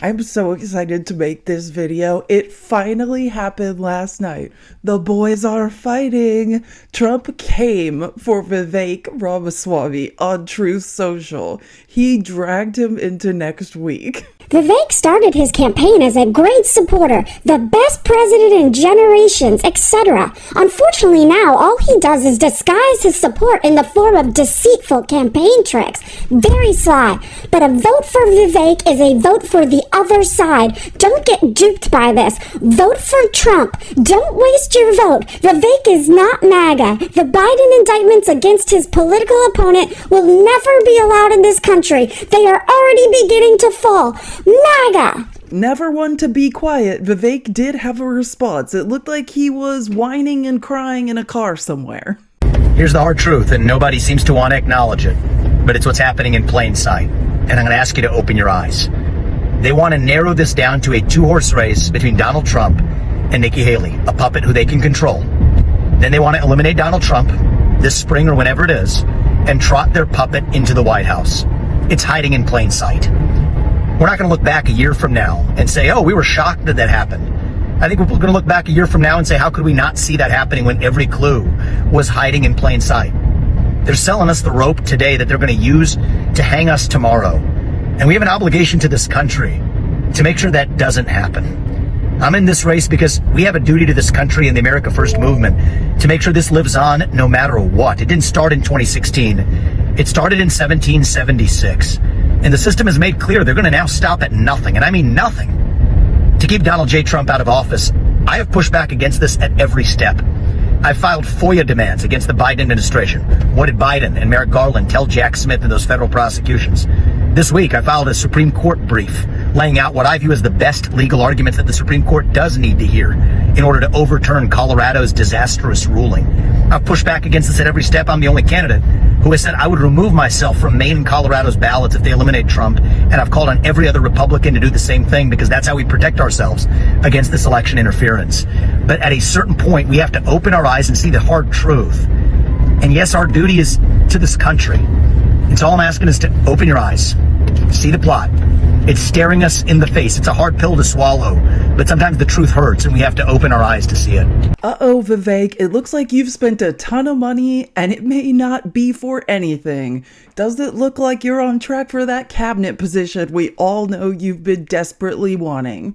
I'm so excited to make this video. It finally happened last night. The boys are fighting. Trump came for Vivek Ramaswamy on Truth Social. He dragged him into next week. Vivek started his campaign as a great supporter, the best president in generations, etc. Unfortunately now, all he does is disguise his support in the form of deceitful campaign tricks. Very sly. But a vote for Vivek is a vote for the other side. Don't get duped by this. Vote for Trump. Don't waste your vote. Vivek is not MAGA. The Biden indictments against his political opponent will never be allowed in this country. They are already beginning to fall. MAGA! Never one to be quiet, Vivek did have a response. It looked like he was whining and crying in a car somewhere. Here's the hard truth, and nobody seems to want to acknowledge it, but it's what's happening in plain sight. And I'm going to ask you to open your eyes. They want to narrow this down to a two-horse race between Donald Trump and Nikki Haley, a puppet who they can control. Then they want to eliminate Donald Trump this spring or whenever it is, and trot their puppet into the White House. It's hiding in plain sight. We're not going to look back a year from now and say, oh, we were shocked that happened. I think we're going to look back a year from now and say, how could we not see that happening when every clue was hiding in plain sight? They're selling us the rope today that they're going to use to hang us tomorrow. And we have an obligation to this country to make sure that doesn't happen. I'm in this race because we have a duty to this country and the America First movement to make sure this lives on no matter what. It didn't start in 2016. It started in 1776. And the system has made clear they're going to now stop at nothing, and I mean nothing, to keep Donald J. Trump out of office. I have pushed back against this at every step. I filed FOIA demands against the Biden administration. What did Biden and Merrick Garland tell Jack Smith in those federal prosecutions? This week, I filed a Supreme Court brief laying out what I view as the best legal arguments that the Supreme Court does need to hear in order to overturn Colorado's disastrous ruling. I've pushed back against this at every step. I'm the only candidate who has said I would remove myself from Maine and Colorado's ballots if they eliminate Trump, and I've called on every other Republican to do the same thing because that's how we protect ourselves against this election interference. But at a certain point, we have to open our eyes and see the hard truth. And yes, our duty is to this country. And so all I'm asking is to open your eyes, see the plot. It's staring us in the face. It's a hard pill to swallow, but sometimes the truth hurts and we have to open our eyes to see it. Uh-oh, Vivek, it looks like you've spent a ton of money and it may not be for anything. Does it look like you're on track for that cabinet position we all know you've been desperately wanting?